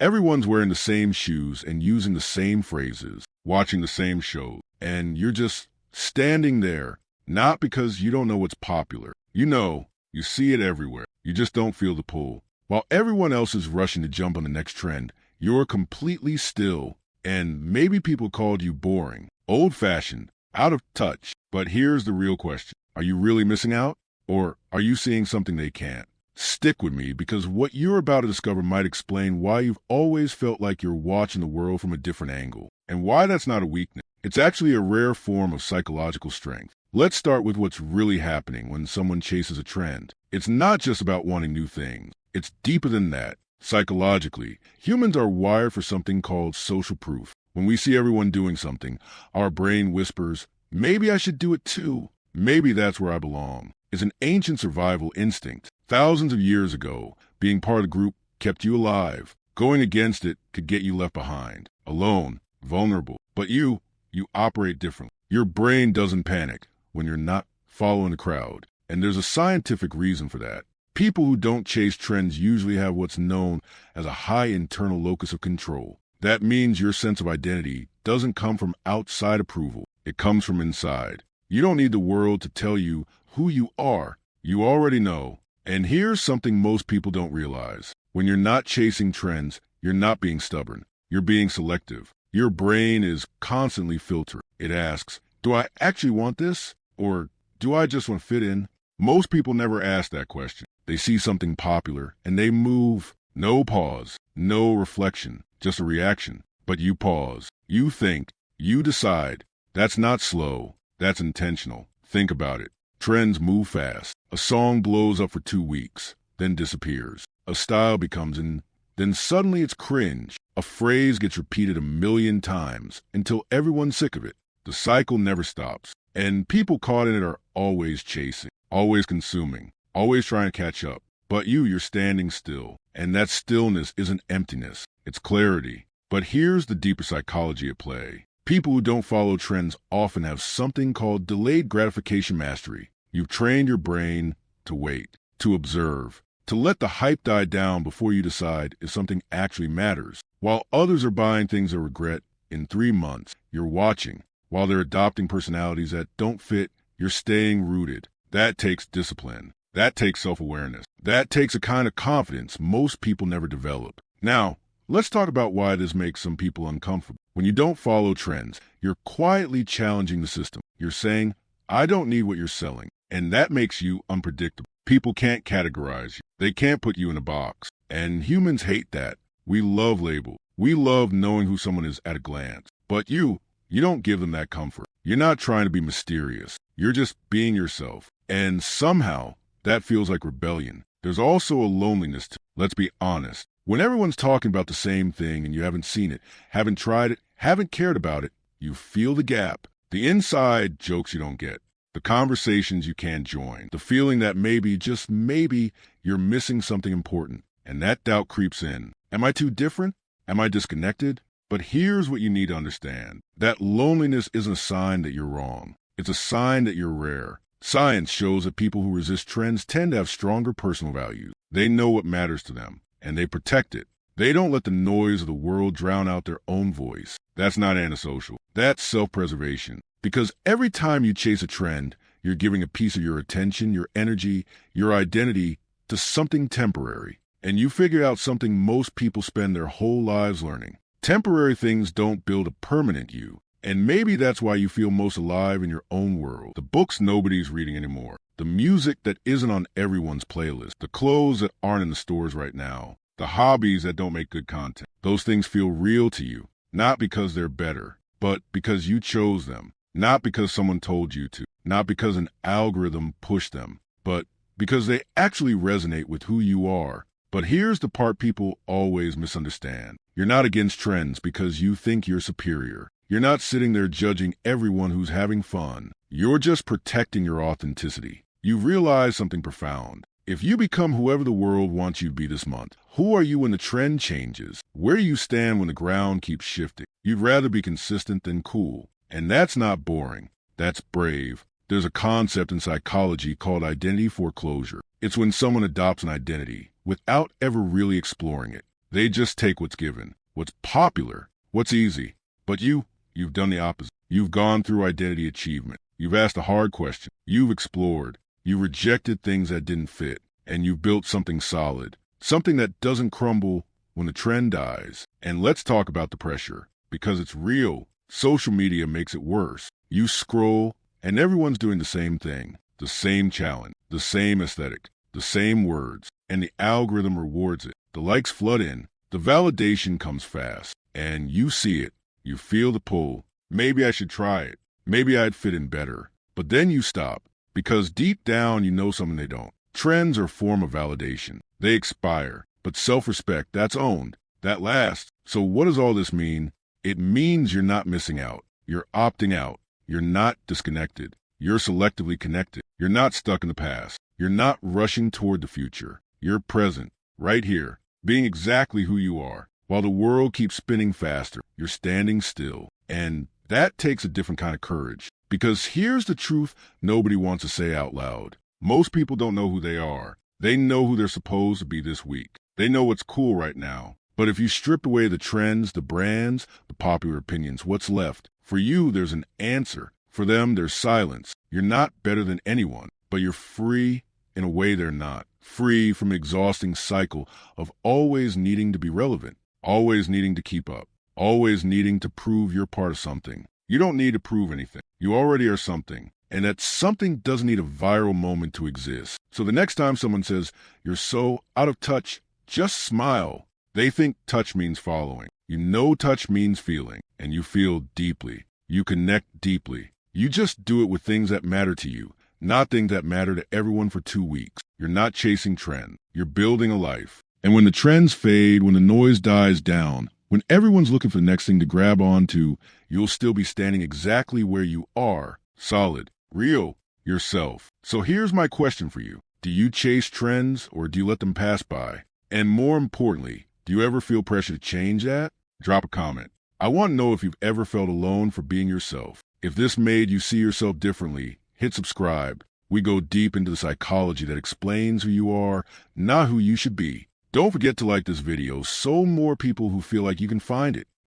Everyone's wearing the same shoes and using the same phrases, watching the same shows, and you're just standing there, not because you don't know what's popular. You know, you see it everywhere. You just don't feel the pull. While everyone else is rushing to jump on the next trend, you're completely still, and maybe people called you boring, old-fashioned, out of touch. But here's the real question. Are you really missing out? Or are you seeing something they can't? Stick with me, because what you're about to discover might explain why you've always felt like you're watching the world from a different angle, and why that's not a weakness. It's actually a rare form of psychological strength. Let's start with what's really happening when someone chases a trend. It's not just about wanting new things. It's deeper than that. Psychologically, humans are wired for something called social proof. When we see everyone doing something, our brain whispers, maybe I should do it too. Maybe that's where I belong. It's an ancient survival instinct. Thousands of years ago, being part of the group kept you alive. Going against it could get you left behind, alone, vulnerable. But you operate differently. Your brain doesn't panic when you're not following the crowd. And there's a scientific reason for that. People who don't chase trends usually have what's known as a high internal locus of control. That means your sense of identity doesn't come from outside approval. It comes from inside. You don't need the world to tell you who you are. You already know. And here's something most people don't realize. When you're not chasing trends, you're not being stubborn. You're being selective. Your brain is constantly filtering. It asks, do I actually want this? Or do I just want to fit in? Most people never ask that question. They see something popular and they move. No pause, no reflection, just a reaction. But you pause. You think. You decide. That's not slow. That's intentional. Think about it. Trends move fast. A song blows up for 2 weeks, then disappears. A style becomes in, then suddenly it's cringe. A phrase gets repeated 1,000,000 times until everyone's sick of it. The cycle never stops. And people caught in it are always chasing, always consuming, always trying to catch up. But you're standing still. And that stillness isn't emptiness. It's clarity. But here's the deeper psychology at play. People who don't follow trends often have something called delayed gratification mastery. You've trained your brain to wait, to observe, to let the hype die down before you decide if something actually matters. While others are buying things they regret in 3 months, you're watching. While they're adopting personalities that don't fit, you're staying rooted. That takes discipline. That takes self-awareness. That takes a kind of confidence most people never develop. Now, let's talk about why this makes some people uncomfortable. When you don't follow trends, you're quietly challenging the system. You're saying, I don't need what you're selling. And that makes you unpredictable. People can't categorize you. They can't put you in a box. And humans hate that. We love labels. We love knowing who someone is at a glance. But you don't give them that comfort. You're not trying to be mysterious. You're just being yourself. And somehow, that feels like rebellion. There's also a loneliness to it. Let's be honest. When everyone's talking about the same thing and you haven't seen it, haven't tried it, haven't cared about it, you feel the gap. The inside jokes you don't get. The conversations you can't join. The feeling that maybe, just maybe, you're missing something important. And that doubt creeps in. Am I too different? Am I disconnected? But here's what you need to understand. That loneliness isn't a sign that you're wrong. It's a sign that you're rare. Science shows that people who resist trends tend to have stronger personal values. They know what matters to them, and they protect it. They don't let the noise of the world drown out their own voice. That's not antisocial. That's self-preservation. Because every time you chase a trend, you're giving a piece of your attention, your energy, your identity to something temporary. And you figure out something most people spend their whole lives learning. Temporary things don't build a permanent you. And maybe that's why you feel most alive in your own world. The books nobody's reading anymore. The music that isn't on everyone's playlist. The clothes that aren't in the stores right now. The hobbies that don't make good content. Those things feel real to you. Not because they're better, but because you chose them. Not because someone told you to. Not because an algorithm pushed them. But because they actually resonate with who you are. But here's the part people always misunderstand. You're not against trends because you think you're superior. You're not sitting there judging everyone who's having fun. You're just protecting your authenticity. You realize something profound. If you become whoever the world wants you to be this month, who are you when the trend changes? Where do you stand when the ground keeps shifting? You'd rather be consistent than cool. And that's not boring. That's brave. There's a concept in psychology called identity foreclosure. It's when someone adopts an identity without ever really exploring it. They just take what's given, what's popular, what's easy. But you've done the opposite. You've gone through identity achievement. You've asked a hard question. You've explored. You rejected things that didn't fit. And you've built something solid. Something that doesn't crumble when the trend dies. And let's talk about the pressure. Because it's real. Social media makes it worse. You scroll, and everyone's doing the same thing. The same challenge. The same aesthetic. The same words. And the algorithm rewards it. The likes flood in. The validation comes fast. And you see it. You feel the pull. Maybe I should try it. Maybe I'd fit in better. But then you stop. Because deep down you know something they don't. Trends are a form of validation. They expire. But self-respect, that's owned. That lasts. So what does all this mean? It means you're not missing out. You're opting out. You're not disconnected. You're selectively connected. You're not stuck in the past. You're not rushing toward the future. You're present, right here, being exactly who you are. While the world keeps spinning faster, you're standing still. And that takes a different kind of courage. Because here's the truth nobody wants to say out loud. Most people don't know who they are. They know who they're supposed to be this week. They know what's cool right now. But if you strip away the trends, the brands, the popular opinions, what's left? For you, there's an answer. For them, there's silence. You're not better than anyone, but you're free in a way they're not. Free from the exhausting cycle of always needing to be relevant, always needing to keep up, always needing to prove you're part of something. You don't need to prove anything. You already are something. And that something doesn't need a viral moment to exist. So the next time someone says, you're so out of touch, just smile. They think touch means following. You know touch means feeling, and you feel deeply. You connect deeply. You just do it with things that matter to you, not things that matter to everyone for 2 weeks. You're not chasing trends. You're building a life. And when the trends fade, when the noise dies down, when everyone's looking for the next thing to grab onto, you'll still be standing exactly where you are, solid, real, yourself. So here's my question for you. Do you chase trends or do you let them pass by? And more importantly, do you ever feel pressure to change that? Drop a comment. I want to know if you've ever felt alone for being yourself. If this made you see yourself differently, hit subscribe. We go deep into the psychology that explains who you are, not who you should be. Don't forget to like this video so more people who feel like you can find it.